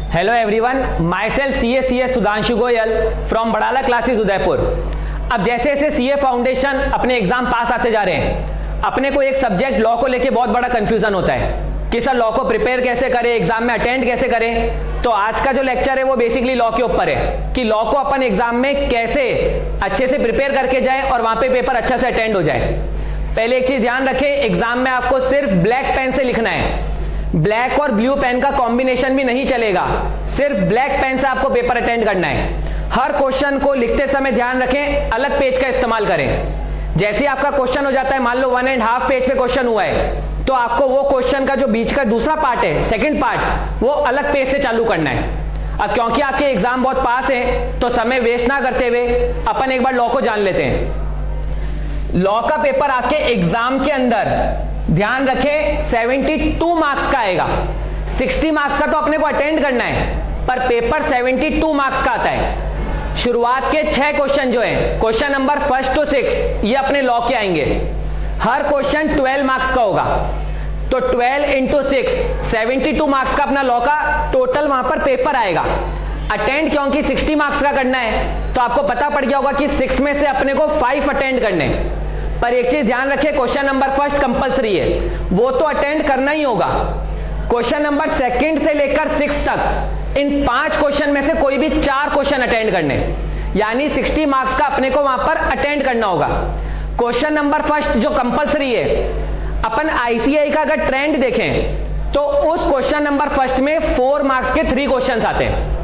Hello everyone, myself C A Sudhanshu Goyal from Barala classes Udaipur. अब जैसे जैसे सीए फाउंडेशन अपने एग्जाम पास आते जा रहे हैं, अपने को एक सब्जेक्ट लॉ को लेके बहुत बड़ा कंफ्यूजन होता है कि सर लॉ को प्रिपेयर कैसे करें, एग्जाम में अटेंड कैसे करें। तो आज का जो लेक्चर है वो बेसिकली लॉ के ऊपर है कि लॉ को अपन एग्जाम में कैसे अच्छे से प्रिपेयर करके जाए और वहां पे पेपर अच्छा से अटेंड हो जाए। पहले एक चीज ध्यान रखें, एग्जाम में आपको सिर्फ ब्लैक पेन से लिखना है, ब्लैक और ब्लू पेन का कॉम्बिनेशन भी नहीं चलेगा, सिर्फ ब्लैक पेन से आपको पेपर अटेंड करना है। हर क्वेश्चन को लिखते समय ध्यान रखें अलग पेज का इस्तेमाल करें। जैसे आपका क्वेश्चन हो जाता है, मान लो 1.5 पेज पे क्वेश्चन हुआ है, तो आपको वो क्वेश्चन का जो बीच का दूसरा पार्ट है, सेकंड पार्ट, वो अलग पेज से चालू करना है। अब क्योंकि आपके एग्जाम बहुत पास है तो समय वेस्ट ना करते हुए अपन एक बार लॉ को जान लेते हैं। लॉ का पेपर आपके एग्जाम के अंदर ध्यान रखें 72 मार्क्स का आएगा। 60 मार्क्स का तो अपने को अटेंड करना है, पर पेपर 72 मार्क्स का आता है। शुरुआत के 6 क्वेश्चन जो हैं, क्वेश्चन नंबर 1 to 6, ये अपने लॉ के आएंगे। हर क्वेश्चन 12 मार्क्स का होगा, तो 12 into 6 72 मार्क्स का अपना लॉ का टोटल वहां पर पेपर आएगा। अटेंड क्योंकि 60 मार्क्स का करना है, तो आपको पता पड़ गया होगा कि 6 में से अपने को 5 अटेंड करने। पर एक चीज ध्यान रखिए, क्वेश्चन नंबर 1 कंपलसरी है, वो तो अटेंड करना ही होगा। क्वेश्चन नंबर 2 से लेकर 6 तक इन 5 क्वेश्चन में से कोई भी 4 क्वेश्चन अटेंड करने, यानी 60 मार्क्स का अपने को वहां पर अटेंड करना होगा। क्वेश्चन नंबर 1 जो कंपलसरी है, अपन आईसीआई का अगर ट्रेंड देखें तो उस क्वेश्चन नंबर 1 में 4 मार्क्स के 3 क्वेश्चन आते हैं।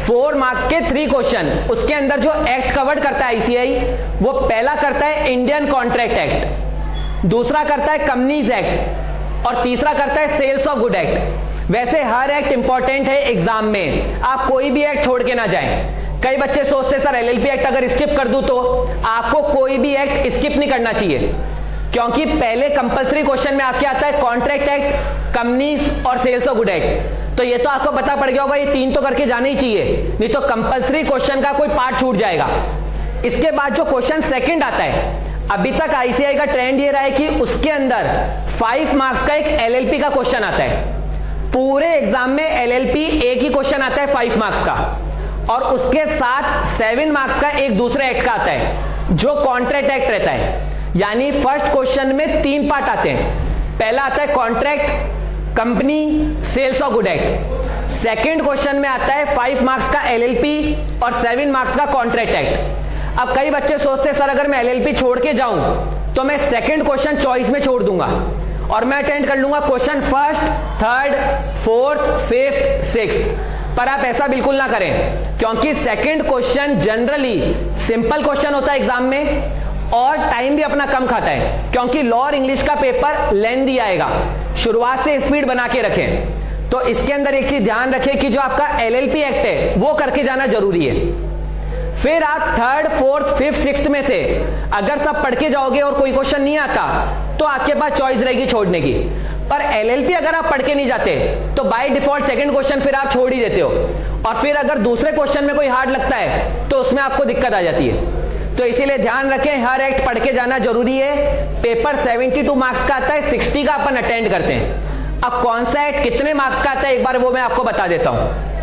4 मार्क्स के 3 क्वेश्चन। उसके अंदर जो एक्ट कवर्ड करता है आईसीआई, वो पहला करता है इंडियन कॉन्ट्रैक्ट एक्ट, दूसरा करता है कंपनीज एक्ट और तीसरा करता है सेल्स ऑफ गुड एक्ट। वैसे हर एक्ट इंपॉर्टेंट है एग्जाम में, आप कोई भी एक्ट छोड़ के ना जाएं। कई बच्चे सोचते सर एलएलपी एक्ट अगर स्किप कर दूं, तो आपको कोई भी एक्ट स्किप नहीं करना चाहिए, क्योंकि पहले कंपलसरी क्वेश्चन में आपके आता है कॉन्ट्रैक्ट एक्ट, कंपनीज और सेल्स ऑफ गुड एक्ट। तो ये तो आपको पता पड़ गया होगा, ये 3 तो करके जाने ही चाहिए, नहीं तो कंपलसरी क्वेश्चन का कोई पार्ट छूट जाएगा। इसके बाद जो क्वेश्चन 2 आता है, अभी तक आईसीआई का ट्रेंड ये रहा है कि उसके अंदर 5 मार्क्स का एक एलएलपी का क्वेश्चन आता है। पूरे एग्जाम में एलएलपी एक ही क्वेश्चन आता है 5 मार्क्स का, और उसके साथ 7 मार्क्स का एक दूसरे एक्ट का आता है जो कॉन्ट्रैक्ट एक्ट रहता है। यानी फर्स्ट क्वेश्चन में 3 पार्ट आते हैं। पहला आता है contract, company, sales of good act. Second question में आता है 5 मार्क्स का एलएलपी और 7 मार्क्स का कॉन्ट्रैक्ट एक्ट। अब कई बच्चे सोचते हैं सर अगर मैं एलएलपी छोड़ के जाऊं तो मैं सेकंड क्वेश्चन चॉइस में छोड़ दूंगा और मैं अटेंड कर लूंगा question 1st, 3rd, 4th, 5th, 6th। पर आप ऐसा बिल्कुल ना करें, क्योंकि second question generally simple question होता है एग्जाम में और टाइम भी अपना कम खाता है, क्योंकि लॉ और इंग्लिश का पेपर लेंथी आएगा। शुरुआत से स्पीड बना के रखें। तो इसके अंदर एक चीज ध्यान रखें कि जो आपका एलएलपी एक्ट है वो करके जाना जरूरी है। फिर आप 3rd, 4th, 5th, 6th में से अगर सब पढ़ के जाओगे और कोई क्वेश्चन नहीं आता तो आपके पास चॉइस रहेगी छोड़ने की। पर एलएलपी अगर आप पढ़ के नहीं जाते तो बाय डिफॉल्ट सेकंड क्वेश्चन फिर आप छोड़ ही देते हो, और फिर अगर दूसरे क्वेश्चन में कोई हार्ड लगता है तो उसमें आपको दिक्कत आ जाती है। तो इसीलिए ध्यान रखें हर एक्ट पढ़ के जाना जरूरी है। पेपर 72 मार्क्स का आता है, 60 का अपन अटेंड करते हैं। अब कौन सा एक्ट कितने मार्क्स का आता है एक बार वो मैं आपको बता देता हूं।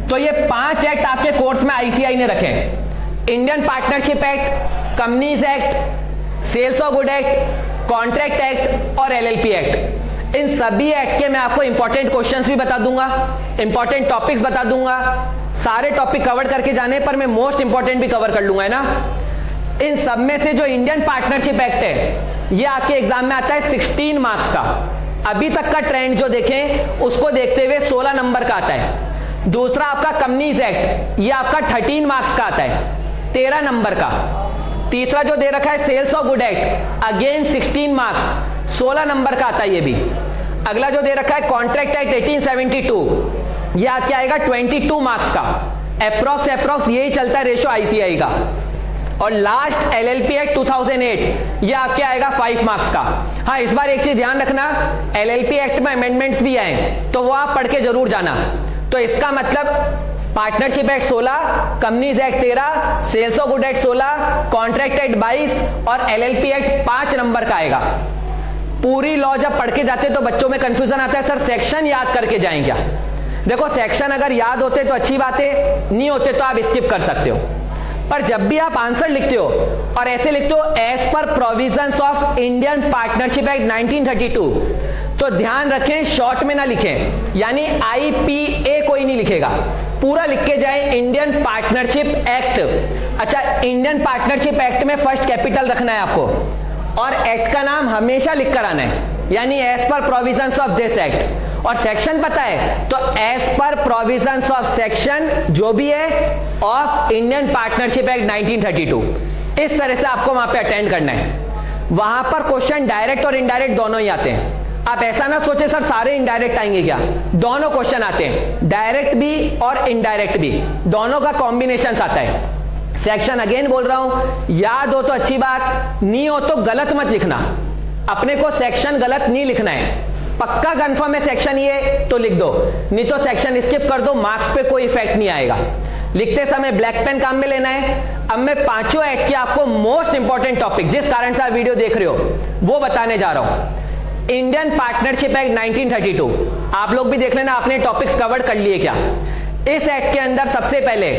तो ये 5 एक्ट आपके कोर्स में आईसीआई ने रखे हैं: Indian partnership act, companies act, sales of good act, contract act और एलएलपी एक्ट। इन सभी एक्ट के मैं आपको इंपॉर्टेंट क्वेश्चंस भी बता दूंगा, इंपॉर्टेंट टॉपिक्स बता दूंगा। सारे टॉपिक कवर करके जाने पर मैं मोस्ट इंपॉर्टेंट भी कवर कर लूंगा, है ना। इन सब में से जो इंडियन पार्टनरशिप एक्ट है ये आपके एग्जाम में आता है 16 मार्क्स का। अभी तक का ट्रेंड जो देखें उसको देखते हुए 16 नंबर का आता है। दूसरा आपका कंपनीज एक्ट, ये आपका 13 मार्क्स का आता है, 13 नंबर का। तीसरा जो दे रखा है sales of good act, again 16 marks, 16 number का आता है ये भी। अगला जो दे रखा है कॉन्ट्रैक्ट एक्ट 1872, ये आपके आएगा 22 मार्क्स का। अप्रॉक्स यही चलता है रेशो आईसीआई का। और लास्ट एलएलपी एक्ट 2008, ये आपके आएगा 5 मार्क्स का। हाँ, इस बार एक चीज ध्यान रखना, एलएलपी एक्ट में अमेंडमेंट्स भी आए तो वो आप पढ़ के जरूर जाना। तो इसका मतलब partnership act 16, companies act 13, sales of good act 16, contract act 22 और एलएलपी एक्ट 5 नंबर का आएगा। पूरी लॉ जब पढ़ के जाते तो बच्चों में कंफ्यूजन आता है, सर सेक्शन याद करके जाएं क्या? देखो सेक्शन अगर याद होते तो अच्छी बात है, नहीं होते तो आप स्किप कर सकते हो। पर जब भी आप आंसर लिखते हो और ऐसे लिखते हो as per provisions of Indian partnership act 1932, तो ध्यान रखें शॉर्ट में ना लिखें, यानी IPA कोई नहीं लिखेगा, पूरा लिख के जाए इंडियन पार्टनरशिप एक्ट। अच्छा, इंडियन पार्टनरशिप एक्ट में फर्स्ट कैपिटल रखना है आपको और एक्ट का नाम हमेशा लिख कर आना है, यानी as per provisions of this act. और सेक्शन पता है तो as per provisions of section जो भी है ऑफ इंडियन पार्टनरशिप एक्ट 1932, इस तरह से आपको वहां पे अटेंड करना है। वहां पर क्वेश्चन डायरेक्ट और इनडायरेक्ट दोनों ही आते हैं। आप ऐसा ना सोचे सर सारे इनडायरेक्ट आएंगे, क्या, दोनों क्वेश्चन आते हैं, डायरेक्ट भी और इनडायरेक्ट भी, दोनों का कॉम्बिनेशन आता है। सेक्शन अगेन बोल रहा हूं, याद हो तो अच्छी बात, नहीं हो तो गलत मत लिखना, अपने को सेक्शन गलत नहीं लिखना है। पक्का कंफर्म है सेक्शन ये तो लिख दो, नहीं तो सेक्शन स्किप कर दो, मार्क्स पे कोई इफेक्ट नहीं आएगा। लिखते समय ब्लैक पेन काम में लेना है। अब मैं पांचों एक्ट के आपको मोस्ट इंपॉर्टेंट टॉपिक, जिस कारण से आप वीडियो देख रहे हो, वो बताने जा रहा हूं। इंडियन पार्टनरशिप एक्ट 1932, आप लोग भी देख लेना आपने टॉपिक्स कवर कर लिए क्या। इस एक्ट के अंदर सबसे पहले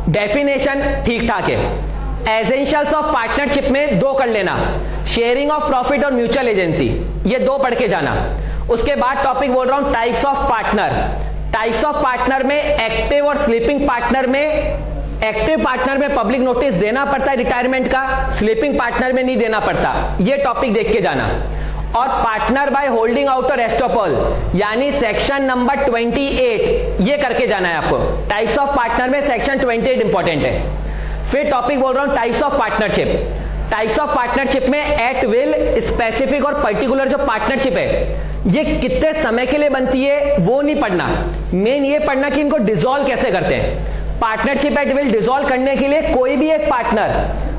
डेफिनेशन ठीक ठाक है। एसेंशियल्स ऑफ पार्टनरशिप में दो कर लेना, शेयरिंग ऑफ प्रॉफिट और म्यूचुअल एजेंसी, ये दो पढ़ के जाना। उसके बाद टॉपिक बोल रहा हूं types of partner. Types of partner में एक्टिव और स्लीपिंग पार्टनर में, एक्टिव पार्टनर में पब्लिक नोटिस देना पड़ता है रिटायरमेंट का, स्लीपिंग पार्टनर में नहीं देना पड़ता, ये टॉपिक देख के जाना। और पार्टनर बाय होल्डिंग आउट और एस्टोपल, यानी सेक्शन नंबर 28, ये करके जाना है आपको। टाइप्स ऑफ पार्टनर में सेक्शन 28 इंपॉर्टेंट है। फिर टॉपिक बोल रहा हूं types of partnership. Types of partnership में एट विल, स्पेसिफिक और पर्टिकुलर जो पार्टनरशिप है, ये कितने समय के लिए बनती है वो नहीं पढ़ना, मेन ये पढ़ना कि इनको डिसॉल्व कैसे करते हैं। पार्टनरशिप एट विल डिसॉल्व करने के लिए कोई भी एक पार्टनर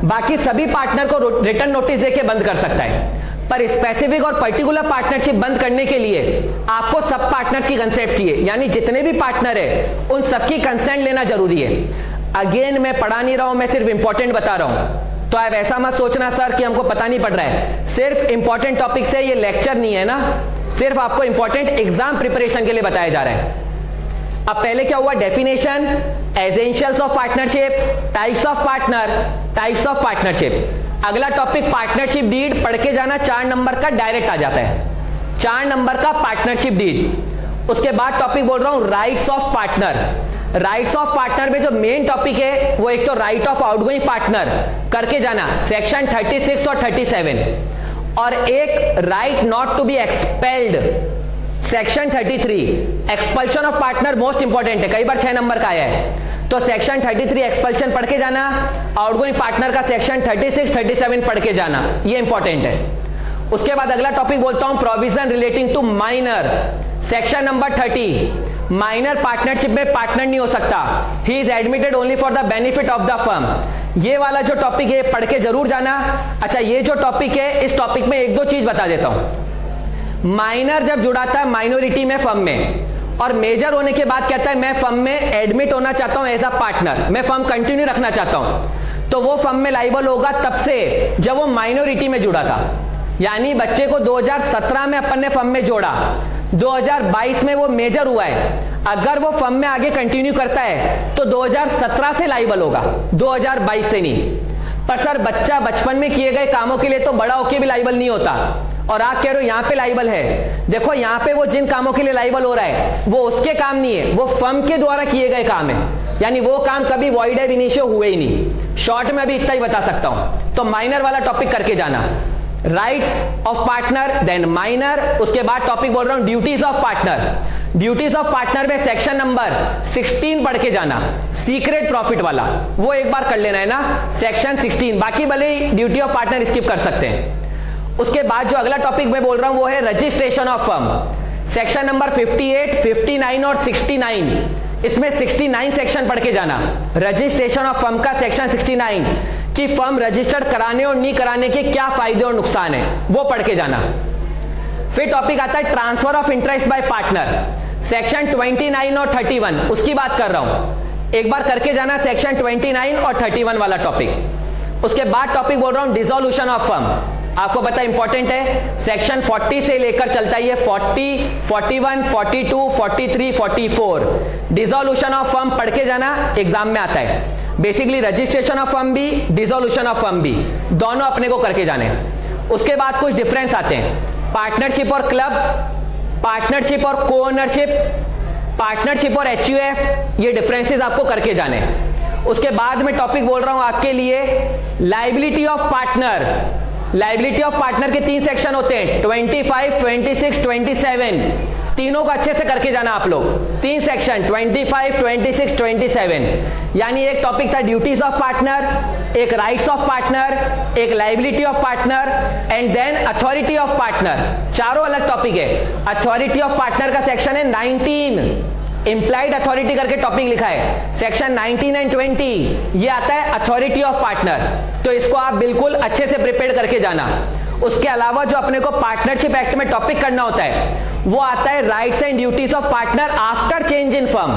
बाकी सभी पार्टनर को रिटर्न नोटिस देके बंद कर सकता है, पर स्पेसिफिक और पर्टिकुलर पार्टनरशिप बंद करने के लिए आपको सब पार्टनर्स की कंसेंट चाहिए, यानी जितने भी पार्टनर है उन सबकी कंसेंट लेना जरूरी है। अगेन मैं पढ़ा नहीं रहा हूं, मैं सिर्फ इंपॉर्टेंट बता रहा हूं, तो आप ऐसा मत सोचना सर कि हमको पता नहीं पड़ रहा है, सिर्फ इंपॉर्टेंट टॉपिक से, ये लेक्चर नहीं है ना, सिर्फ आपको इंपॉर्टेंट एग्जाम प्रिपरेशन के लिए बताया जा रहा है। अब पहले क्या हुआ, definition, essentials of partnership, types of partner, types of partnership. अगला टॉपिक पार्टनरशिप डीड, पढ़ के जाना, 4 नंबर का डायरेक्ट आ जाता है, 4 नंबर का पार्टनरशिप डीड। उसके बाद टॉपिक बोल रहा हूं rights of partner. Rights of partner में जो मेन टॉपिक है वो एक तो राइट ऑफ आउटगोइंग पार्टनर करके जाना, सेक्शन 36 और 37, और एक right not to be expelled, section 33। Expulsion of partner most important है, कई बार 6 नंबर का आया है, तो सेक्शन 33 एक्सपल्शन पढ़ के जाना। आउटगोइंग पार्टनर का सेक्शन 36, 37 पढ़ के जाना, ये इंपॉर्टेंट है। उसके बाद अगला टॉपिक बोलता हूं provision relating to minor, section number 30। Minor partnership में पार्टनर नहीं हो सकता, he is admitted only for the benefit of the firm. ये वाला जो टॉपिक है पढ़ के जरूर जाना। अच्छा, ये जो टॉपिक है, इस टॉपिक में एक दो चीज बता देता हूं। माइनर जब जुड़ाता है माइनॉरिटी में फर्म में, और मेजर होने के बाद कहता है मैं फर्म में एडमिट होना चाहता हूं एज अ पार्टनर, मैं फर्म कंटिन्यू रखना चाहता हूं, तो वो फर्म में लाइबल होगा तब से जब वो माइनॉरिटी में जुड़ा था। यानी बच्चे को 2017 में अपन ने फर्म में जोड़ा, 2022 में वो मेजर हुआ है, अगर वो फर्म में आगे कंटिन्यू करता है तो 2017 से लाइबल होगा, 2022 से नहीं। पर सर बच्चा बचपन में किए गए कामों के लिए तो बड़ा होके भी लाइबल नहीं होता, और आप कह रहे हो यहां पे लाइबल है। देखो यहां पे वो जिन कामों के लिए लाइबल हो रहा है वो उसके काम नहीं है, वो फर्म के द्वारा किए गए काम है, यानी वो काम कभी वॉइड एब इनिशियो हुए ही नहीं। शॉर्ट में अभी इतना ही बता सकता हूं, तो माइनर वाला टॉपिक करके जाना, rights of partner, then minor. उसके बाद टॉपिक बोल रहा हूं duties of partner. Duties of partner में सेक्शन नंबर 16 पढ़ के जाना, सीक्रेट प्रॉफिट वाला, वो एक बार कर लेना है ना, सेक्शन 16। बाकी भले ही ड्यूटी ऑफ पार्टनर स्किप कर सकते हैं। उसके बाद जो अगला टॉपिक मैं बोल रहा हूं वो है registration of firm, section number 58, 59 और 69। इसमें 69 सेक्शन पढ़ के जाना, रजिस्ट्रेशन ऑफ फर्म का सेक्शन 69, कि फर्म रजिस्टर्ड कराने और नहीं कराने के क्या फायदे और नुकसान है, वो पढ़ के जाना। फिर टॉपिक आता है transfer of interest by partner, section 29 और 31, उसकी बात कर रहा हूं, एक बार करके जाना सेक्शन 29 और 31 वाला टॉपिक। उसके बाद टॉपिक बोल रहा हूं डिसोल्यूशन ऑफ फर्म, आपको पता इंपॉर्टेंट है, सेक्शन 40 से लेकर चलता है ये 40, 41, 42, 43, 44। डिसोल्यूशन ऑफ फर्म पढ़ के जाना, एग्जाम में आता है। बेसिकली रजिस्ट्रेशन ऑफ फर्म भी, डिसोल्यूशन ऑफ फर्म भी, दोनों अपने को करके जाने। उसके बाद कुछ डिफरेंस आते हैं, पार्टनरशिप और क्लब, पार्टनरशिप और को ओनरशिप, पार्टनरशिप और एचयूएफ, ये डिफरेंसेस आपको करके जाने। उसके बाद में टॉपिक बोल रहा हूं आपके लिए, liability of partner. Liability of partner के 3 सेक्शन होते हैं, 25, 26, 27। तीनों को अच्छे से करके जाना आप लोग। 3 सेक्शन 25, 26, 27। यानी एक टॉपिक था ड्यूटीज ऑफ पार्टनर, एक राइट्स ऑफ पार्टनर, एक liability of partner and then authority of partner. चारों अलग टॉपिक है। अथॉरिटी ऑफ पार्टनर का सेक्शन है 19, इंप्लाइड अथॉरिटी करके टॉपिक लिखा है। सेक्शन 19 एंड 20 ये आता है अथॉरिटी ऑफ पार्टनर। तो इसको आप बिल्कुल अच्छे से प्रिपेयर करके जाना। उसके अलावा जो अपने को पार्टनरशिप एक्ट में टॉपिक करना होता है वो आता है rights and duties of partner after change in firm.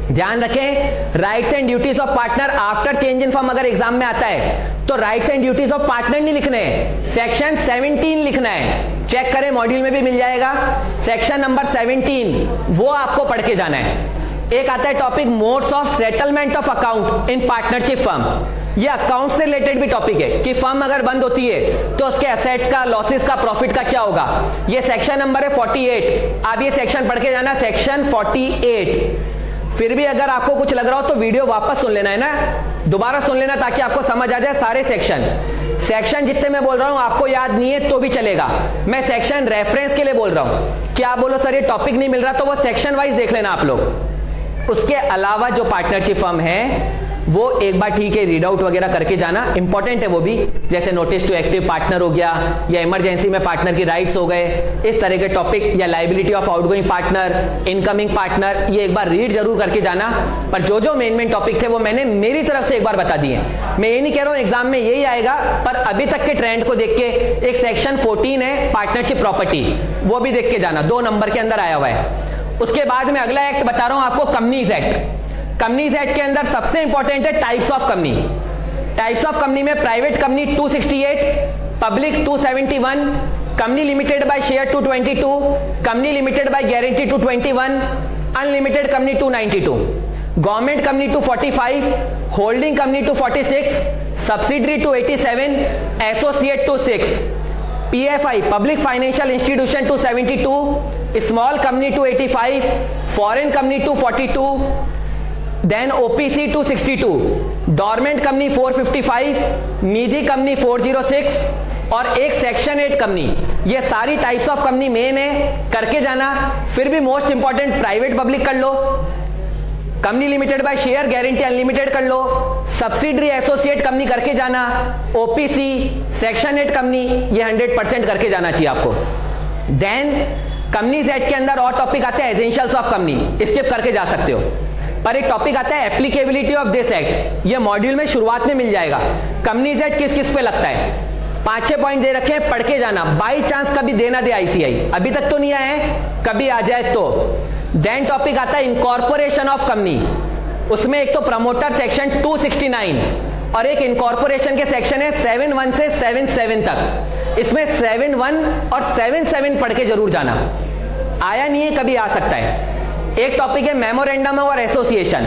ध्यान रखें, rights and duties of partner after change in firm अगर एग्जाम में आता है तो rights and duties of partner नहीं लिखने हैं, सेक्शन 17 लिखना है। चेक करें, मॉड्यूल में भी मिल जाएगा, सेक्शन नंबर 17, वो आपको पढ़ के जाना है। एक आता है topic modes of settlement of account in partnership firm. ये अकाउंट से रिलेटेड भी टॉपिक है कि फर्म अगर बंद होती है तो उसके एसेट्स का, लॉसेस का, प्रॉफिट का क्या होगा। ये सेक्शन नंबर है 48। आप ये सेक्शन पढ़ के जाना, सेक्शन 48। फिर भी अगर आपको कुछ लग रहा हो तो वीडियो वापस सुन लेना है ना, दोबारा सुन लेना ताकि आपको समझ आ जाए सारे सेक्शन जितने मैं बोल रहा हूं आपको याद नहीं है तो भी चलेगा। मैं सेक्शन रेफरेंस के लिए बोल रहा हूं कि आप बोलो सर ये टॉपिक नहीं मिल रहा तो वो सेक्शन वाइज देख लेना आप लोग। उसके अलावा जो पार्टनरशिप फर्म है वो एक बार ठीक है रीड आउट वगैरह करके जाना, इंपॉर्टेंट है वो भी, जैसे नोटिस टू एक्टिव पार्टनर हो गया या इमरजेंसी में पार्टनर की राइट्स हो गए, इस तरह के टॉपिक, या liability of outgoing partner, incoming partner, ये एक बार रीड जरूर करके जाना। पर जो जो मेन टॉपिक थे वो मैंने मेरी तरफ से एक बार बता दिए। मैं ये नहीं कह रहा हूं एग्जाम में यही आएगा, पर अभी तक के ट्रेंड को देख के एक सेक्शन 14 है पार्टनरशिप प्रॉपर्टी, वो भी देख के जाना, 2 नंबर के अंदर आया हुआ है। उसके बाद में अगला एक्ट बता रहा हूं आपको, कंपनीज एक्ट। कंपनीज एक्ट के अंदर सबसे इंपॉर्टेंट है types of company. Types of company में private company 268, public 271, company limited by share 222, company limited by guarantee 221, unlimited company 292, government company 245, holding company 246, subsidiary 287, associate 26, PFI public financial institution 272, small company 285, foreign company 242, then OPC 262, dormant company 455, Nidhi company 406 और एक section 8 company. ये सारी types of company main है, करके जाना। फिर भी most important private public कर लो, company limited by share guarantee unlimited कर लो, सब्सिडरी एसोसिएट कंपनी करके जाना, OPC सेक्शन 8 कंपनी, ये 100% करके जाना चाहिए आपको। देन कंपनीज एक्ट के अंदर और टॉपिक आते हैं एसेंशियल्स ऑफ कंपनी, स्किप करके जा सकते हो। पर एक टॉपिक आता है एप्लीकेबिलिटी ऑफ दिस एक्ट, ये मॉड्यूल में शुरुआत में मिल जाएगा। कंपनीज एक्ट किस किस पे लगता है, 5-6 पॉइंट दे रखे हैं, पढ़ के जाना। बाई चांस कभी देना दे ICI, अभी तक तो नहीं आया है, कभी आ जाए तो। देन टॉपिक आता है इनकॉर्पोरेशन ऑफ कंपनी, उसमें एक तो प्रमोटर सेक्शन 269 और एक इनकॉर्पोरेशन के सेक्शन है 71 से 77 तक। इसमें 71 और 77 पढ़ के जरूर जाना, आया नहीं है कभी आ सकता है। एक टॉपिक है मेमोरेंडम और एसोसिएशन।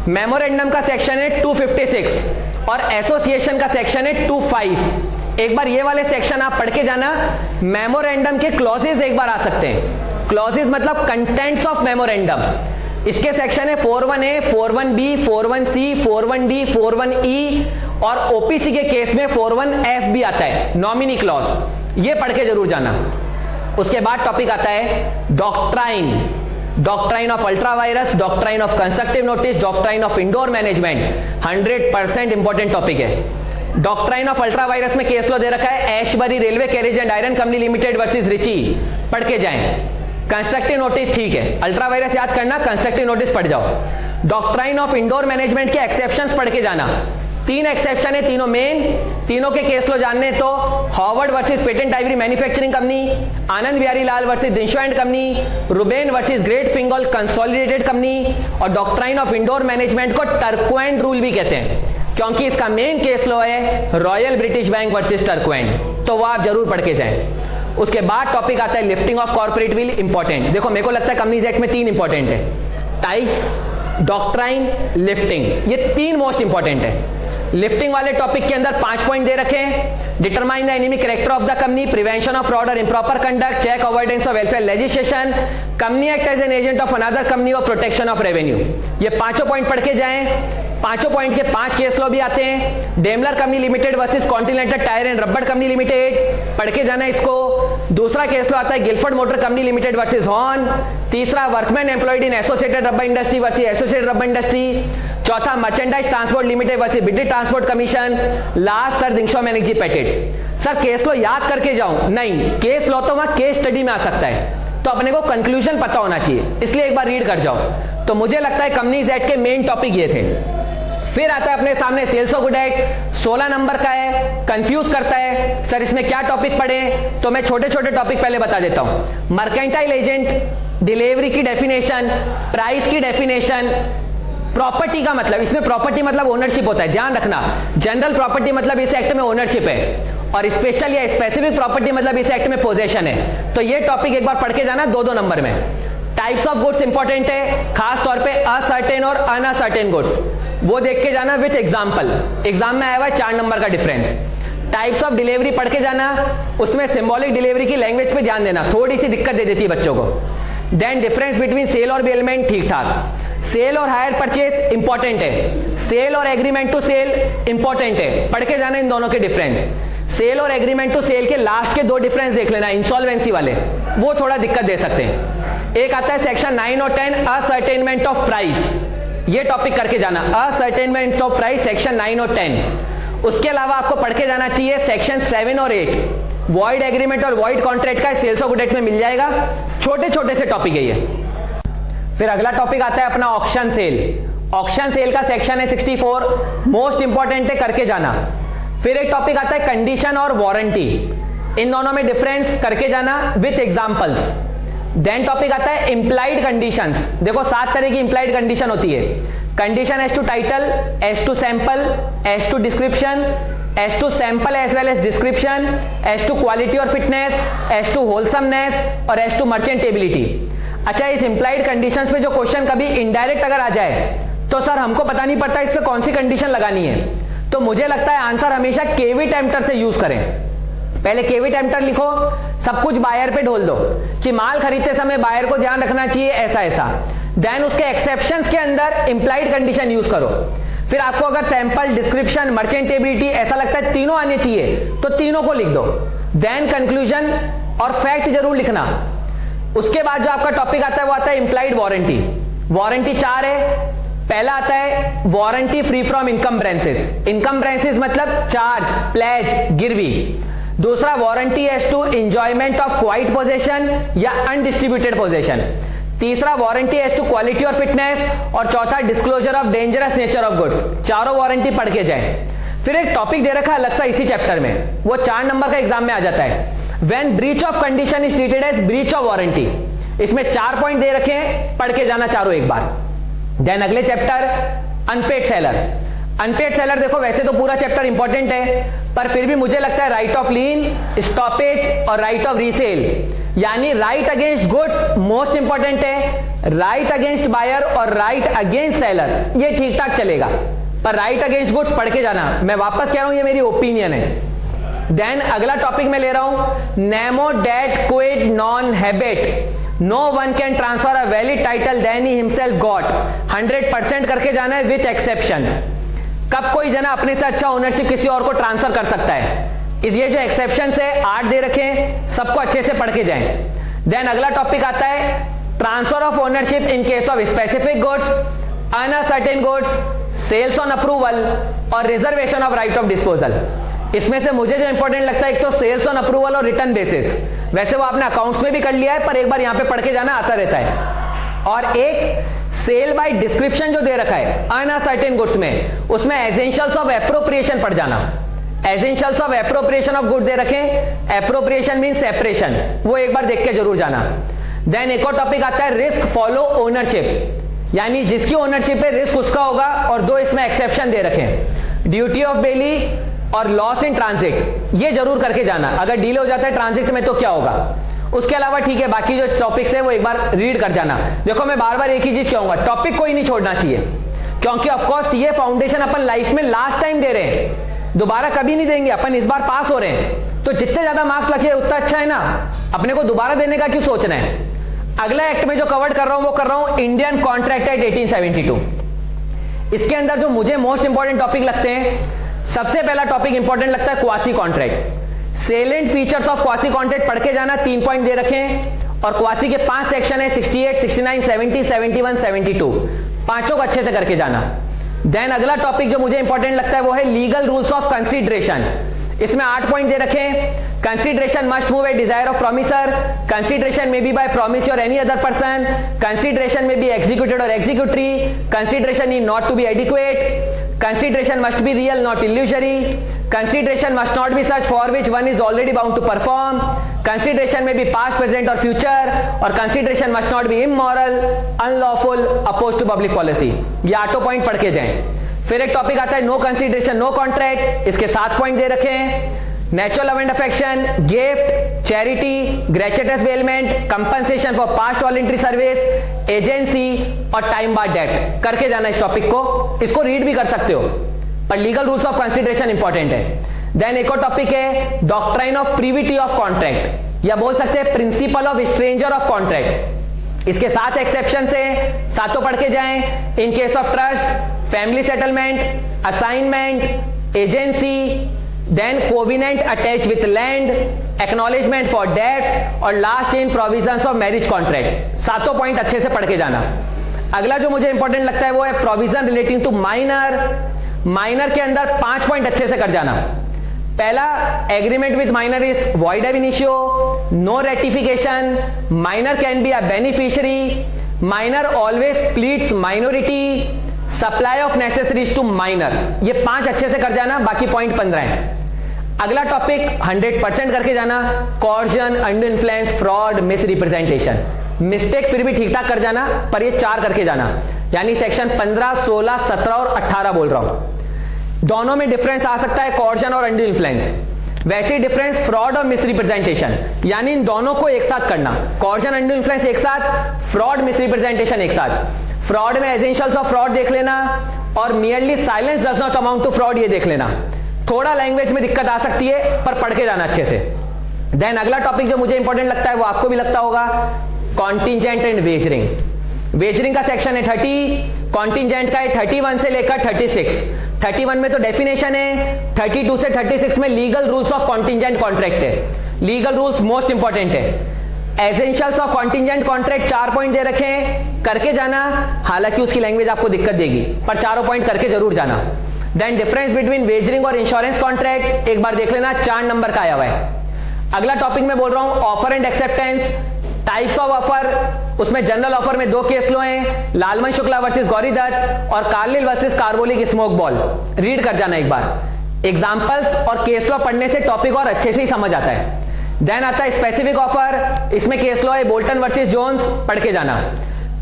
मेमोरेंडम का सेक्शन है 256 और एसोसिएशन का सेक्शन है 25। एक बार ये वाले सेक्शन आप पढ़ के जाना। मेमोरेंडम के क्लॉजेस एक बार आ सकते हैं, क्लॉजेस मतलब कंटेंट्स ऑफ मेमोरेंडम। इसके सेक्शन है 41A, 41B, 41C, 41D, 41E और OPC के केस में 41F भी आता है, नॉमिनी क्लॉज। ये पढ़ के जरूर जाना। उसके बाद टॉपिक आता है doctrine, doctrine of ultra vires, doctrine of constructive notice, doctrine of indoor management, 100% important topic है। डॉक्ट्राइन ऑफ अल्ट्रा वायरस में केस लॉ दे रखा है Ashbury railway carriage and iron company limited versus Riche, पढ़ के जाएं। कंस्ट्रक्टिव नोटिस ठीक है, अल्ट्रा वायरस याद करना, कंस्ट्रक्टिव नोटिस पढ़ जाओ। डॉक्ट्राइन ऑफ इंडोर मैनेजमेंट के एक्सेप्शंस पढ़ के जाना। 3 एक्सेप्शन है, तीनों मेन, तीनों के केस लो जानने तो Howard versus patent ivory manufacturing company, Anand Bihari Lal versus Dinshaw and company, Ruben versus great Fingall consolidated company और डॉक्ट्राइन ऑफ इंडोर मैनेजमेंट को टर्को एंड रूल भी कहते हैं। क्योंकि इसका मेन केस लॉ है royal British bank versus Turquand, तो वो आप जरूर पढ़ के जाएं। उसके बाद टॉपिक आता है lifting of corporate will, important. देखो मेरे को लगता है कंपनीज एक्ट में 3 इंपॉर्टेंट है, टाइप्स, डॉक्ट्राइन, लिफ्टिंग, ये 3 मोस्ट इंपॉर्टेंट है। लिफ्टिंग वाले टॉपिक के अंदर 5 पॉइंट दे रखे हैं। Determine the enemy character of the company, prevention of fraud और improper conduct, check avoidance of welfare legislation, company act as an agent of another company और प्रोटेक्शन ऑफ रेवेन्यू। ये 5 point पढ़ के जाएं। 5 पॉइंट के 5 केस लॉ भी आते हैं। Daimler company limited versus continental tyre and rubber company limited, पढ़ के जाना इसको। दूसरा केस लॉ आता है Gilford motor company limited versus Horne. तीसरा workmen employed in associated rubber industry versus associated rubber industry. चौथा merchandise transport limited versus British transport commission. Last sir Dinshaw Maneckji Petit. Sir case law याद करके जाऊं? नहीं, केस लॉ तो वहां केस स्टडी में आ सकता है, तो अपने को कंक्लूजन पता होना चाहिए, इसलिए एक बार रीड कर जाओ। तो मुझे लगता है कंपनीज एक्ट के मेन टॉपिक ये थे। फिर आता है अपने सामने sales of good act, 16 number का है, कंफ्यूज करता है सर इसमें क्या टॉपिक पढ़े, तो मैं छोटे छोटे टॉपिक पहले बता देता हूं। मर्केंटाइल एजेंट, डिलीवरी की डेफिनेशन, प्राइस की डेफिनेशन, प्रॉपर्टी का मतलब, इसमें प्रॉपर्टी मतलब ओनरशिप होता है, ध्यान रखना। जनरल प्रॉपर्टी मतलब इस एक्ट में ओनरशिप है, और स्पेशल या स्पेसिफिक प्रॉपर्टी मतलब इस एक्ट में पोजेशन है। तो ये टॉपिक एक बार पढ़ के जाना 2-2 नंबर में। टाइप्स ऑफ गुड्स इंपॉर्टेंट है, खास तौर पे असर्टेन और अनअसर्टेन गुड्स, वो देख के जाना विथ एग्जाम्पल। एग्जाम में आया हुआ है 4 नंबर का डिफरेंस। टाइप्स ऑफ डिलीवरी पढ़ के जाना, उसमें सिंबॉलिक डिलीवरी की लैंग्वेज पे ध्यान देना, थोड़ी सी दिक्कत दे देती है बच्चों को। देन डिफरेंस बिटवीन सेल और बेलमेंट, ठीक ठाक। सेल और हायर परचेज इंपॉर्टेंट है, सेल और एग्रीमेंट टू सेल इंपॉर्टेंट है, पढ़ के जाना इन दोनों के डिफरेंस। सेल और एग्रीमेंट टू सेल के लास्ट के 2 डिफरेंस देख लेना, इंसॉल्वेंसी वाले, वो थोड़ा दिक्कत दे सकते हैं। एक आता है सेक्शन 9 और 10, असर्टेनमेंट ऑफ प्राइस, ये टॉपिक करके जाना, असर्टेनमेंट ऑफ प्राइस सेक्शन 9 और 10। उसके अलावा आपको पढ़ के जाना चाहिए सेक्शन 7 और 8, वॉइड एग्रीमेंट और वॉइड कॉन्ट्रैक्ट का सेल्स ऑफ गुड एक्ट में मिल जाएगा। छोटे छोटे से टॉपिक है ये। फिर अगला टॉपिक आता है अपना ऑक्शन सेल। ऑक्शन सेल का सेक्शन है 64, मोस्ट इंपॉर्टेंट है, करके जाना। फिर एक टॉपिक आता है कंडीशन और वारंटी, इन दोनों में डिफरेंस करके जाना विथ एग्जांपल्स। देन टॉपिक आता है इंप्लाइड कंडीशंस। देखो 7 तरह की इंप्लाइड कंडीशन होती है। Condition as to title, as to sample, as to description, as to sample as well as description, as to quality और फिटनेस, एज टू होलसमनेस और as to merchantability. अच्छा, इस implied conditions पे जो question कभी indirect अगर आ जाए तो सर हमको पता नहीं पड़ता इस पे कौन सी कंडीशन लगानी है, तो मुझे लगता है आंसर हमेशा केवी टेम्पटर से यूज करें। पहले केवी टेम्पटर लिखो, सब कुछ बायर पे ढोल दो कि माल खरीदते समय बायर को ध्यान रखना चाहिए ऐसा ऐसा। देन उसके एक्सेप्शंस के अंदर इंप्लाइड कंडीशन यूज करो। फिर आपको अगर सैंपल, डिस्क्रिप्शन, मर्चेंटेबिलिटी ऐसा लगता है तीनों आने चाहिए तो तीनों को लिख दो। देन कंक्लूजन और फैक्ट जरूर लिखना। उसके बाद जो आपका टॉपिक आता है वो आता है इंप्लाइड वारंटी। वारंटी 4 है। पहला आता है warranty free from encumbrances. Encumbrances मतलब चार्ज, प्लेज, गिरवी। दूसरा warranty as to enjoyment of quiet possession या अनडिस्ट्रीब्यूटेड पोजेशन। तीसरा वारंटी एज टू क्वालिटी और फिटनेस, और चौथा disclosure of dangerous nature of goods. चारों वारंटी पढ़ के जाए। फिर एक टॉपिक दे रखा है अलग सा इसी चैप्टर में, वो 4 नंबर का एग्जाम में आ जाता है, when breach of condition is treated as breach of warranty. इसमें 4 पॉइंट दे रखे हैं, पढ़ के जाना चारों एक बार। देन अगले chapter unpaid seller. Unpaid seller देखो वैसे तो पूरा चैप्टर इंपॉर्टेंट है, पर फिर भी मुझे लगता है राइट ऑफ लीन, स्टॉपेज और राइट ऑफ रीसेल, यानी right against goods most important है। राइट अगेंस्ट बायर और राइट अगेंस्ट सेलर ये ठीक ठाक चलेगा, पर राइट अगेंस्ट गुड्स पढ़ के जाना। मैं वापस कह रहा हूं ये मेरी ओपिनियन है। देन अगला टॉपिक मैं ले रहा हूं nemo dat quod non habet. No one can transfer a valid title than he himself got. 100% करके जाना है विथ एक्सेप्शंस। कब कोई जना अपने से अच्छा ओनरशिप किसी और को ट्रांसफर कर सकता है, ये जो एक्सेप्शंस है 8 दे रखे हैं, सबको अच्छे से पढ़ के जाएं। देन अगला टॉपिक आता है transfer of ownership in case of specific goods, uncertain goods, sales on approval और reservation of right of disposal. इसमें से मुझे जो इंपॉर्टेंट लगता है एक तो सेल्स ऑन अप्रूवल और रिटर्न बेसिस। वैसे वो आपने अकाउंट्स में भी कर लिया है, पर एक बार यहां पे पढ़ के जाना आता रहता है। और एक सेल बाय डिस्क्रिप्शन जो दे रखा है अनसर्टेन गुड्स में, उसमें एसेंशियल्स ऑफ एप्रोप्रिएशन पढ़ जाना। Essentials of appropriation of good they रखे, एप्रोप्रिएशन मीन सेपरेशन, वो एक बार देख के जरूर जाना। देन एक और टॉपिक आता है रिस्क फॉलो ओनरशिप, यानी जिसकी ओनरशिप है रिस्क उसका होगा, और 2 इसमें एक्सेप्शन दे रखे हैं। ड्यूटी ऑफ बेली और लॉस इन ट्रांजिट, ये जरूर करके जाना। अगर डिले हो जाता है ट्रांजिट में तो क्या होगा। उसके अलावा ठीक है, बाकी जो टॉपिक्स है वो एक बार रीड कर जाना। देखो मैं बार बार एक ही चीज कहूंगा, टॉपिक कोई नहीं छोड़ना चाहिए, क्योंकि ऑफकोर्स सीए फाउंडेशन अपन लाइफ में लास्ट टाइम दे रहे हैं, दोबारा कभी नहीं देंगे। अपन इस बार पास हो रहे हैं, तो जितने ज्यादा मार्क्स लगे उतना अच्छा है ना, अपने को दोबारा देने का क्यों सोचना है। अगला एक्ट में जो कवर कर रहा हूं वो कर रहा हूं इंडियन कॉन्ट्रैक्ट एक्ट 1872। इसके अंदर जो मुझे मोस्ट इंपॉर्टेंट टॉपिक लगते हैं, सबसे पहला टॉपिक इंपॉर्टेंट लगता है quasi contract. Salient features of quasi contract पढ़ के जाना, 3 पॉइंट दे रखे हैं, और क्वासी के 5 सेक्शन है, 68, 69, 70, 71, 72, पांचों को अच्छे से करके जाना। देन अगला टॉपिक जो मुझे इंपॉर्टेंट लगता है वो है लीगल रूल्स ऑफ कंसीडरेशन। इसमें 8 पॉइंट दे रखे हैं। Consideration must move a desire of promisor, consideration may be by promise और any other person, consideration may be executed और executory, consideration need not to be adequate, consideration must be real not illusory, consideration must not be such for which one is already bound to perform, consideration may be past, present or future, और consideration must not be immoral, unlawful, opposed to public policy। ये 8 point पढ़ के जाएं। फिर एक topic आता है no consideration no contract, इसके 7 पॉइंट दे रखे हैं। Natural love and affection, gift, charity, gratuitous bailment, compensation for past voluntary service, agency और टाइम बार डेट करके जाना इस टॉपिक को। इसको रीड भी कर सकते हो, पर legal rules of consideration important है। देन एक और टॉपिक है doctrine of privity of contract, या बोल सकते हैं principle of stranger of contract. इसके 7 एक्सेप्शन है, सातों पढ़ के जाएं। In case of trust, family settlement, assignment, agency, then covenant attach with land, acknowledgement for debt, और last in provisions of marriage contract. सातों पॉइंट अच्छे से पढ़ के जाना। अगला जो मुझे इंपॉर्टेंट लगता है वो है provision relating to minor. Minor के अंदर 5 पॉइंट अच्छे से कर जाना। पहला, agreement with minor is void ab initio, no ratification, minor can be a beneficiary, minor always pleads minority, supply of necessaries to minor. ये 5 अच्छे से कर जाना, बाकी पॉइंट 15 है। अगला टॉपिक 100% करके जाना, coercion, under influence, fraud, misrepresentation. Mistake फिर भी ठीक ठाक कर जाना, पर ये 4 करके जाना, यानी सेक्शन 15, 16, 17 और 18 बोल रहा हूं। दोनों में डिफरेंस आ सकता है, कॉर्जन और अंडर इन्फ्लुएंस। वैसे ही डिफरेंस फ्रॉड और मिस रिप्रेजेंटेशन, यानी इन दोनों को एक साथ करना। कॉर्जन, अंडर इन्फ्लुएंस एक साथ, फ्रॉड, मिस रिप्रेजेंटेशन एक साथ। फ्रॉड में एसेंशियल्स ऑफ फ्रॉड देख लेना, और merely silence does not amount to fraud ये देख लेना। थोड़ा लैंग्वेज में दिक्कत आ सकती है, पर पढ़ के जाना अच्छे से। देन अगला टॉपिक जो मुझे इंपॉर्टेंट लगता है वो आपको भी लगता होगा, कॉन्टिंजेंट एंड वेजरिंग। वेजरिंग का सेक्शन है 30, कॉन्टिंजेंट का है 31 से लेकर 36। 31 में तो डेफिनेशन है, 32 से 36 में legal rules of contingent contract है। लीगल रूल्स मोस्ट इंपॉर्टेंट है। Essentials of contingent contract 4 point दे रखे हैं, करके जाना। हालांकि उसकी लैंग्वेज आपको दिक्कत देगी, पर 4 पॉइंट करके जरूर जाना। देन डिफरेंस बिटवीन वेजरिंग और इंश्योरेंस कॉन्ट्रैक्ट एक बार देख लेना, 4 नंबर का आया हुआ है। अगला टॉपिक में बोल रहा हूं offer and acceptance, types of offer. उसमें जनरल ऑफर में 2 केस लो हैं, लालमन शुक्ला वर्सेस गौरी दत्त और Carlill versus carbolic smoke ball. Read कर जाना एक बार। एग्जांपल्स और केस लॉ पढ़ने से टॉपिक और अच्छे से ही समझ आता है। देन आता है स्पेसिफिक ऑफर, इसमें केस लॉ है बोल्टन वर्सेस जोन्स, पढ़ के जाना।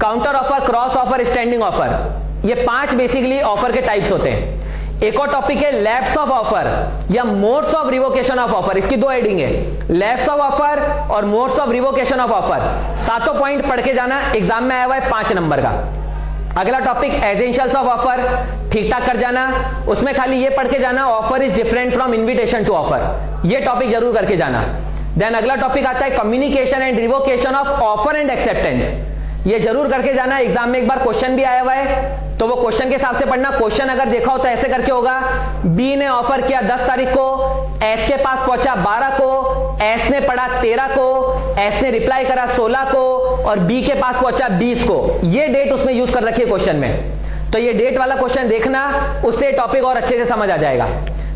Counter offer, cross offer, standing offer, ये 5 बेसिकली ऑफर के टाइप्स होते हैं। एक और टॉपिक है लैप्स ऑफ ऑफर या modes of revocation of offer, इसकी 2 हेडिंग है, लैप्स ऑफ ऑफर और modes of revocation of offer. 7 point पढ़ के जाना, एग्जाम में आया हुआ है 5 नंबर का। अगला टॉपिक एसेंशियल्स ऑफ ऑफर, ठीक ठाक कर जाना। उसमें खाली ये पढ़ के जाना, offer is different from invitation to offer, ये टॉपिक जरूर करके जाना। देन अगला टॉपिक आता है communication and revocation of offer and acceptance, ये जरूर करके जाना। एग्जाम में एक बार क्वेश्चन भी आया हुआ है, तो वो क्वेश्चन के हिसाब से पढ़ना। क्वेश्चन अगर देखा हो तो ऐसे करके होगा, बी ने ऑफर किया 10 तारीख को, एस के पास पहुंचा 12 को, एस ने पढ़ा 13 को, एस ने रिप्लाई करा 16 को, और बी के पास पहुंचा 20 को। ये डेट उसने यूज कर रखी है क्वेश्चन में, तो ये डेट वाला क्वेश्चन देखना, उससे टॉपिक और अच्छे से समझ आ जाएगा।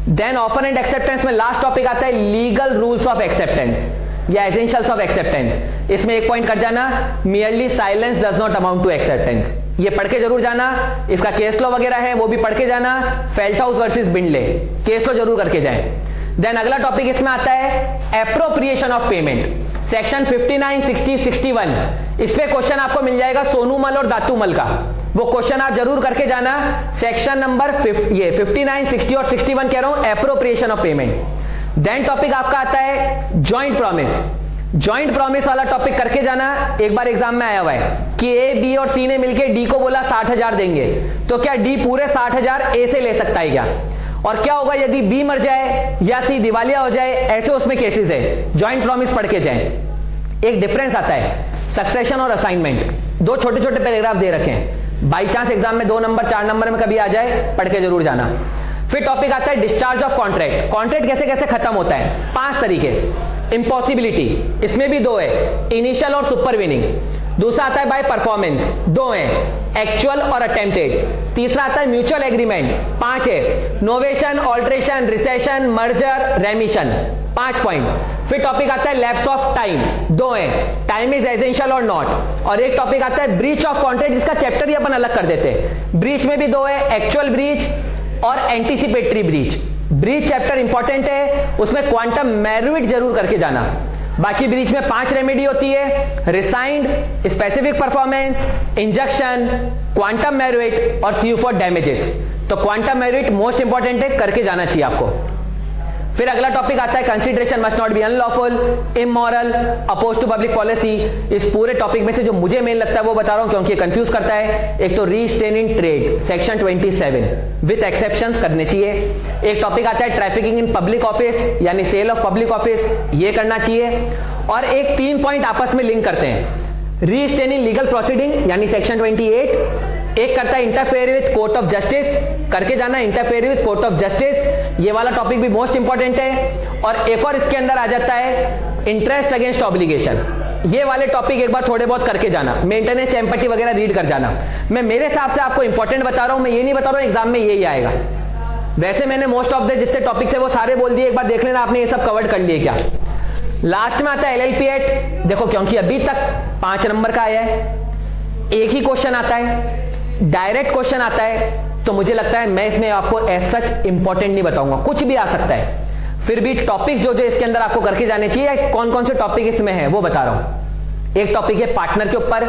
देन ऑफर एंड एक्सेप्टेंस में लास्ट टॉपिक आता है लीगल रूल्स ऑफ एक्सेप्टेंस या एसेंशियल्स ऑफ एक्सेप्टेंस। इसमें 1 पॉइंट कर जाना, merely silence does not amount to acceptance, ये पढ़ के जरूर जाना। इसका केस लॉ वगैरह है वो भी पढ़ के जाना, फेल्टहाउस वर्सेस बिंडले, केस लॉ जरूर करके जाएं। देन अगला टॉपिक इसमें आता है एप्रोप्रिएशन ऑफ पेमेंट, सेक्शन 59, 60, 61। इस पे क्वेश्चन आपको मिल जाएगा सोनू मल और दातू मल का। वो क्वेश्चन आप जरूर करके जाना। सेक्शन नंबर 59, 60 और 61 कह रहा हूं, appropriation of payment. Then topic आपका आता है जॉइंट प्रॉमिस। जॉइंट प्रॉमिस वाला टॉपिक करके जाना। एक बार एग्जाम में आया हुआ है कि ए, बी और सी ने मिलकर डी को बोला 60,000 देंगे, तो क्या डी पूरे 60,000 ए से ले सकता है क्या? और क्या होगा यदि बी मर जाए या सी दिवालिया हो जाए, ऐसे उसमें केसेस है। जॉइंट प्रॉमिस पढ़ के जाए। एक डिफरेंस आता है सक्सेशन और असाइनमेंट। दो छोटे छोटे पैराग्राफ दे रखे हैं, बाई चांस एग्जाम में 2 नंबर 4 नंबर में कभी आ जाए, पढ़ के जरूर जाना। फिर टॉपिक आता है डिस्चार्ज ऑफ कॉन्ट्रैक्ट। कॉन्ट्रैक्ट कैसे कैसे खत्म होता है, 5 तरीके। इम्पॉसिबिलिटी, इसमें भी 2 है, इनिशियल और सुपरवीनिंग। दूसरा आता है बाय परफॉर्मेंस, 2 है, एक्चुअल और अटेम्प्टेड। तीसरा आता है म्यूचुअल एग्रीमेंट, 5 है, novation, alteration, recession, merger, रेमिशन, 5 point. फिर टॉपिक आता है लैप्स ऑफ टाइम, 2 है, टाइम इज एसेंशियल और नॉट। और एक टॉपिक आता है ब्रीच ऑफ कॉन्ट्रैक्ट, जिसका चैप्टर ही अपन अलग कर देते हैं। ब्रीच में भी 2 है, एक्चुअल ब्रीच और anticipatory breach. Breach chapter important है, उसमें क्वांटम मेरिट जरूर करके जाना। बाकी ब्रीच में 5 रेमेडी होती है, rescind, specific performance, injunction, quantum merit और सीयू फॉर डैमेजेस। तो क्वांटम मेरिट मोस्ट इंपॉर्टेंट है, करके जाना चाहिए आपको। फिर अगला टॉपिक आता है consideration must not be unlawful, immoral, oppose to public policy. इस पूरे टॉपिक में से जो मुझे मेन लगता है वो बता रहा हूं, क्योंकि कंफ्यूज करता है। एक तो रीस्ट्रेनिंग ट्रेड, सेक्शन 27 विद एक्सेप्शंस करने चाहिए। एक टॉपिक आता है ट्रैफिकिंग इन पब्लिक ऑफिस, यानी सेल ऑफ पब्लिक ऑफिस, ये करना चाहिए। और एक 3 पॉइंट आपस में लिंक करते हैं, रीस्ट्रेनिंग लीगल प्रोसीडिंग यानी सेक्शन 28। एक करता है interfere with court of justice, करके जाना interfere with court of justice, ये वाला टॉपिक भी मोस्ट इंपॉर्टेंट है। और एक और इसके अंदर आ जाता है इंटरेस्ट अगेंस्ट ऑब्लिगेशन। ये वाले टॉपिक एक बार थोड़े बहुत करके जाना, मेंटेनेंस, एम्पैथी वगैरह रीड कर जाना। मैं मेरे हिसाब से आपको इंपॉर्टेंट बता रहा हूं, मैं ये नहीं बता रहा हूं एग्जाम में यही आएगा। वैसे मैंने मोस्ट ऑफ द जितने टॉपिक थे वो सारे बोल दिए, एक बार देख लेना आपने ये सब कवर्ड कर लिए क्या। लास्ट में आता है LLP एक्ट। देखो क्योंकि अभी तक 5 नंबर का आया है, एक ही क्वेश्चन आता है, डायरेक्ट क्वेश्चन आता है, तो मुझे लगता है मैं इसमें आपको एज सच इंपॉर्टेंट नहीं बताऊंगा, कुछ भी आ सकता है। फिर भी टॉपिक्स जो जो इसके अंदर आपको करके जाने चाहिए, कौन कौन से टॉपिक इसमें है वो बता रहा हूं। एक टॉपिक है पार्टनर के ऊपर,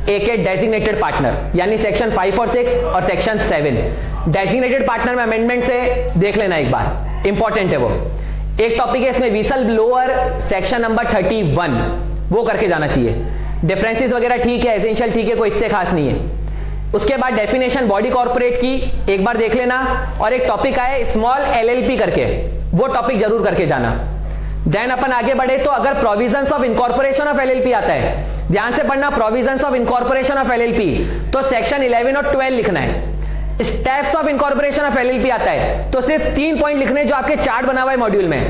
एक है डेजिग्नेटेड पार्टनर, यानी सेक्शन 5 और 6 और सेक्शन 7। डेजिग्नेटेड पार्टनर में अमेंडमेंट से देख लेना एक बार, इंपॉर्टेंट है वो। एक टॉपिक है इसमें विसल ब्लोअर, सेक्शन नंबर 31, वो करके जाना चाहिए। डिफरेंसेस वगैरह ठीक है, एसेंशियल ठीक है, कोई इतने खास नहीं है। उसके बाद डेफिनेशन बॉडी कॉर्पोरेट की एक बार देख लेना। और एक टॉपिक आया स्मॉल LLP करके, वो टॉपिक जरूर करके जाना। देन अपन आगे बढ़े तो अगर provisions of incorporation of LLP आता है, ध्यान से पढ़ना, provisions of incorporation of LLP, तो सेक्शन 11 और 12 लिखना है। Steps of incorporation of LLP आता है, तो सिर्फ 3 पॉइंट लिखने जो आपके चार्ट बना हुआ है मॉड्यूल में।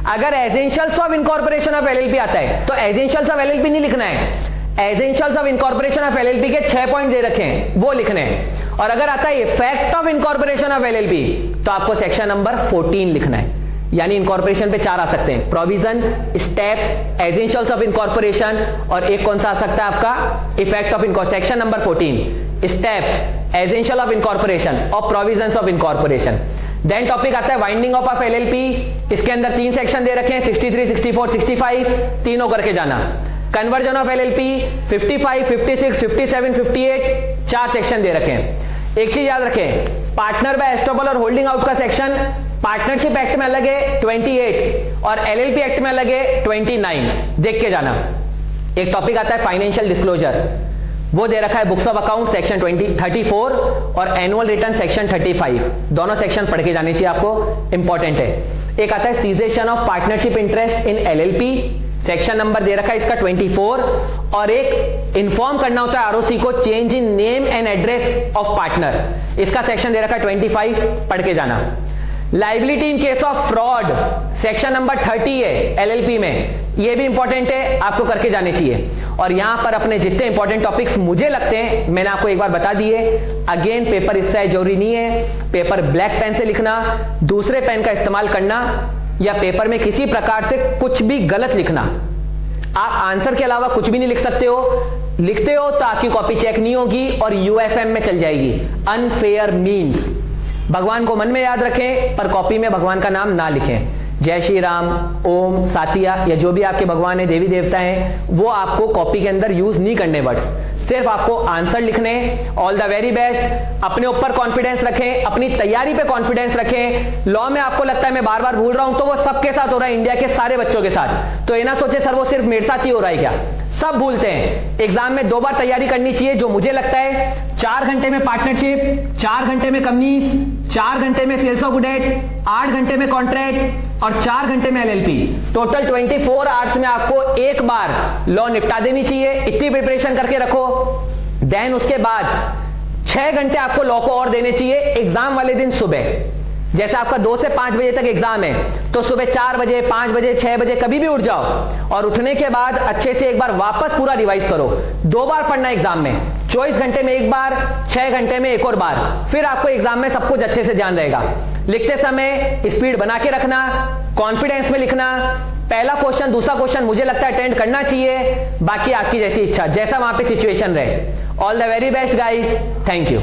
अगर essentials of incorporation of LLP आता है, तो एसेंशियल्स ऑफ LLP नहीं लिखना है, essentials of incorporation of LLP के 6 पॉइंट दे रखे हैं, वो लिखने हैं। और अगर आता है effect of incorporation of LLP, तो आपको सेक्शन नंबर 14 लिखना है। यानी इनकॉर्पोरेशन पे 4 आ सकते हैं, provision, step, essentials of incorporation, और एक कौन सा आ सकता है आपका, effect of incorporation. Section number 14, steps, essential of incorporation और provisions of incorporation. Then topic आता है वाइंडिंग ऑफ ऑफ LLP, इसके अंदर 3 सेक्शन दे रखे हैं, 63, 64, 65, तीनों करके जाना। कन्वर्जन ऑफ LLP 55, 56, 57, 58, 4 सेक्शन दे रखे हैं। एक चीज याद रखें, पार्टनर बाय एस्टॉपल और होल्डिंग आउट का सेक्शन पार्टनरशिप एक्ट में अलग है 28 और LLP एक्ट में अलग है 29, देख के जाना। एक टॉपिक आता है फाइनेंशियल डिस्क्लोजर, वो दे रखा है बुक्स ऑफ अकाउंट सेक्शन 34 और एनुअल रिटर्न सेक्शन 35, दोनों सेक्शन पढ़ के जाने चाहिए आपको, इंपॉर्टेंट है। एक आता है cessation of partnership interest in LLP, section number दे रखा है इसका 24, और एक इन्फॉर्म करना होता है ROC को change in name and address of partner, इसका सेक्शन दे रखा है 25, पढ़ के जाना। Liability in case of fraud, section number 30 है LLP में, ये भी इंपॉर्टेंट है, आपको करके जाने चाहिए। और यहां पर अपने जितने इंपॉर्टेंट टॉपिक्स मुझे लगते हैं मैंने आपको एक बार बता दिए। अगेन पेपर इससे जरूरी नहीं है, पेपर ब्लैक पेन से लिखना, दूसरे पेन का इस्तेमाल करना, या पेपर में किसी प्रकार से कुछ भी गलत लिखना, आप आंसर के अलावा कुछ भी नहीं लिख सकते हो। लिखते हो तो आपकी कॉपी चेक नहीं होगी और UFM में चल जाएगी, अनफेयर मीन्स। भगवान को मन में याद रखें पर कॉपी में भगवान का नाम ना लिखें। जय श्री राम, ओम, सातिया या जो भी आपके भगवान है, देवी देवता हैं, वो आपको कॉपी के अंदर यूज नहीं करने वर्ड्स, सिर्फ आपको आंसर लिखने। All the very best. अपने ऊपर कॉन्फिडेंस रखें, अपनी तैयारी पे कॉन्फिडेंस रखें। लॉ में आपको लगता है मैं बार बार भूल रहा हूं, तो वो सबके साथ हो रहा है, इंडिया के सारे बच्चों के साथ। तो ये ना सोचे सर वो सिर्फ मेरे साथ ही हो रहा है क्या, सब भूलते हैं। एग्जाम में 2 बार तैयारी करनी चाहिए, जो मुझे लगता है 4 घंटे में पार्टनरशिप, 4 घंटे में कंपनीज, 4 घंटे में सेल्स ऑफ गुडेट, 8 घंटे में कॉन्ट्रैक्ट और 4 घंटे में एलएलपी। टोटल 24 आवर्स में आपको एक बार लॉ निपटा देनी चाहिए। इतनी प्रिपरेशन करके रखो। देन उसके बाद 6 घंटे आपको लॉ को और देने चाहिए एग्जाम वाले दिन सुबह। जैसे आपका 2 से 5 बजे तक एग्जाम है, तो सुबह 4 बजे, 5 बजे, 6 बजे कभी भी उठ जाओ और उठने के बाद अच्छे से एक बार वापस पूरा रिवाइज करो। 2 बार पढ़ना एग्जाम में, 24 घंटे में एक बार, 6 घंटे में एक और बार, फिर आपको एग्जाम में सब कुछ अच्छे से ध्यान रहेगा। लिखते समय स्पीड बना के रखना, कॉन्फिडेंस में लिखना। पहला क्वेश्चन, दूसरा क्वेश्चन मुझे लगता है अटेंड करना चाहिए, बाकी आपकी जैसी इच्छा, जैसा वहां पे सिचुएशन रहे। All the very best guys, thank you.